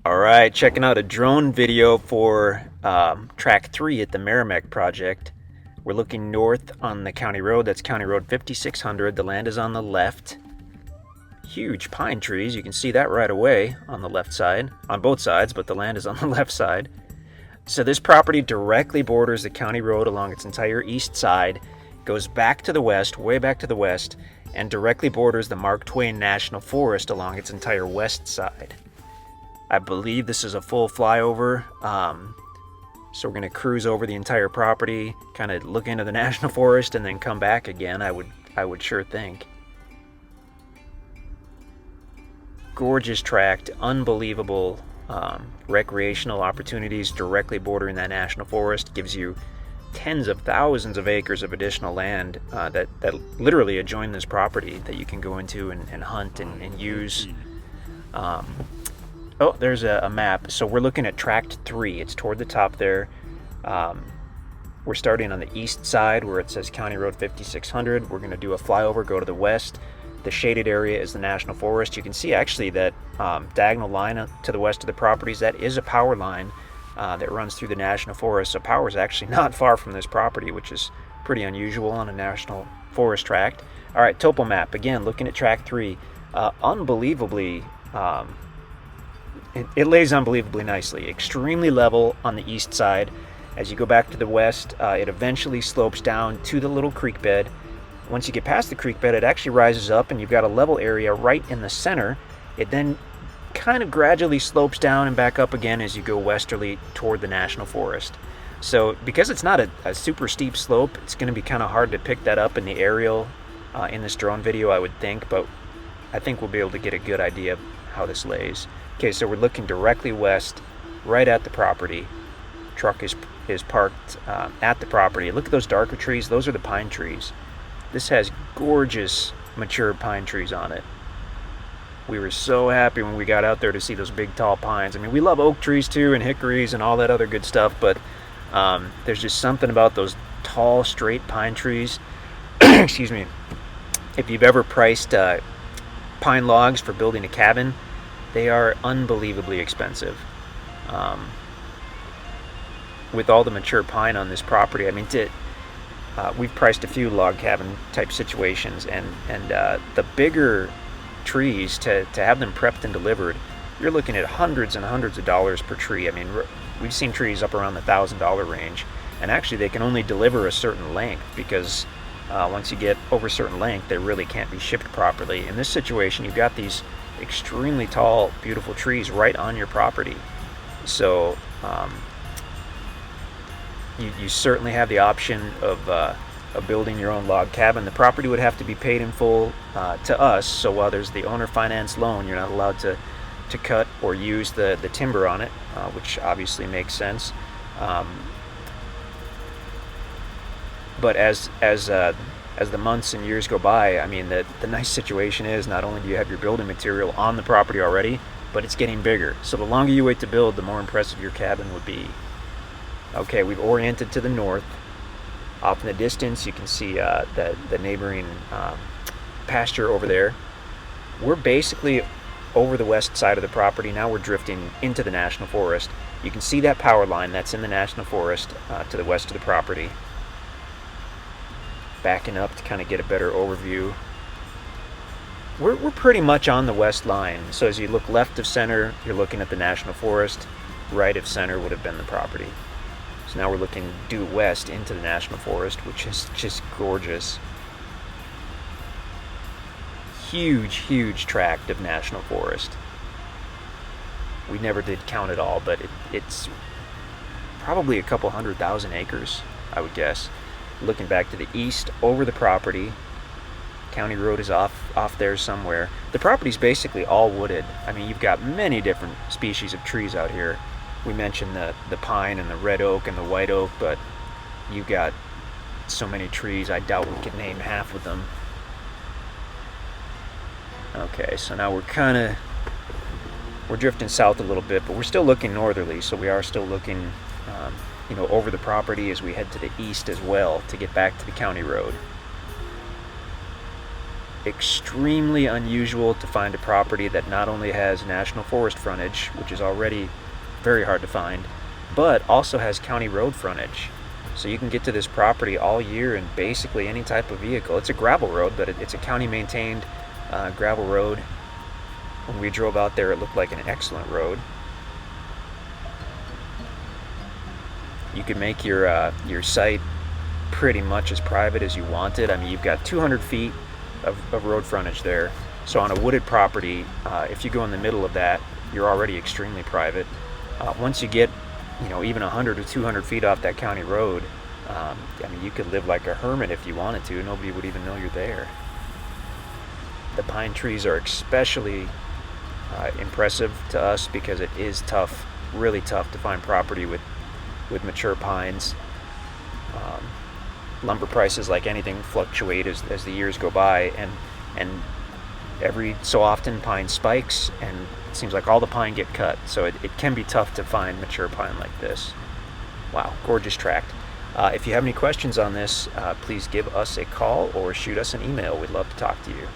All right, checking out a drone video for track 3 at the Merrimack project. We're looking north on the county road. That's County Road 5600. The land is on the left. Huge pine trees. You can see that right away on the left side, on both sides, but the land is on the left side. So this property directly borders the county road along its entire east side, goes back to the west, way back to the west, and directly borders the Mark Twain National Forest along its entire west side. I believe this is a full flyover, so we're going to cruise over the entire property, kind of look into the national forest, and then come back again. I would sure think. Gorgeous tract, unbelievable recreational opportunities directly bordering that national forest. Gives you tens of thousands of acres of additional land that literally adjoin this property that you can go into and hunt and use. Oh, there's a map. So we're looking at tract 3. It's toward the top there. We're starting on the east side where it says County Road 5600. We're going to do a flyover, go to the west. The shaded area is the National Forest. You can see actually that diagonal line to the west of the properties. That is a power line that runs through the National Forest. So power is actually not far from this property, which is pretty unusual on a National Forest tract. All right, topo map. Again, looking at tract 3. Unbelievably... It lays unbelievably nicely. Extremely level on the east side. As you go back to the west, it eventually slopes down to the little creek bed. Once you get past the creek bed, it actually rises up and you've got a level area right in the center. It then kind of gradually slopes down and back up again as you go westerly toward the National Forest. So because it's not a super steep slope, it's going to be kind of hard to pick that up in the aerial in this drone video, I would think, but I think we'll be able to get a good idea of how this lays. Okay, so we're looking directly west, right at the property. Truck is parked at the property. Look at those darker trees. Those are the pine trees. This has gorgeous mature pine trees on it. We were so happy when we got out there to see those big tall pines. I mean, we love oak trees too and hickories and all that other good stuff, but there's just something about those tall, straight pine trees. Excuse me. If you've ever priced pine logs for building a cabin, they are unbelievably expensive. With all the mature pine on this property, I mean, we've priced a few log cabin type situations, and the bigger trees, to have them prepped and delivered, you're looking at hundreds and hundreds of dollars per tree. I mean, we've seen trees up around the $1,000 range, and actually they can only deliver a certain length because once you get over a certain length, they really can't be shipped properly. In this situation, you've got these extremely tall, beautiful trees right on your property. So you certainly have the option of building your own log cabin. The property would have to be paid in full to us. So while there's the owner finance loan, you're not allowed to cut or use the timber on it, which obviously makes sense. But as the months and years go by, I mean, the nice situation is not only do you have your building material on the property already, but it's getting bigger. So the longer you wait to build, the more impressive your cabin would be. Okay, we've oriented to the north. Off in the distance, you can see the neighboring pasture over there. We're basically over the west side of the property. Now we're drifting into the National Forest. You can see that power line that's in the National Forest to the west of the property. Backing up to kind of get a better overview. We're pretty much on the west line. So as you look left of center, you're looking at the National Forest. Right of center would have been the property. So now we're looking due west into the National Forest, which is just gorgeous. Huge, huge tract of National Forest. We never did count it all, but it's probably a couple 100,000 acres, I would guess. Looking back to the east over the property, county road is off there somewhere. The property's basically all wooded. I mean, you've got many different species of trees out here. We mentioned the pine and the red oak and the white oak, but you've got so many trees, I doubt we could name half of them. Okay, so now we're drifting south a little bit, but we're still looking northerly, so we are still looking over the property as we head to the east as well to get back to the county road. extremely unusual to find a property that not only has national forest frontage, which is already very hard to find, but also has county road frontage. So you can get to this property all year in basically any type of vehicle. It's a gravel road, but it's a county maintained gravel road. When we drove out there, it looked like an excellent road. You can make your site pretty much as private as you want it. I mean, you've got 200 feet of road frontage there. So on a wooded property, if you go in the middle of that, you're already extremely private. Once you get, even 100 or 200 feet off that county road, I mean, you could live like a hermit if you wanted to. Nobody would even know you're there. The pine trees are especially impressive to us because it is tough, really tough to find property with mature pines. Lumber prices, like anything, fluctuate as the years go by, and every so often pine spikes, and it seems like all the pine get cut, so it can be tough to find mature pine like this. Wow, gorgeous tract. If you have any questions on this, please give us a call or shoot us an email. We'd love to talk to you.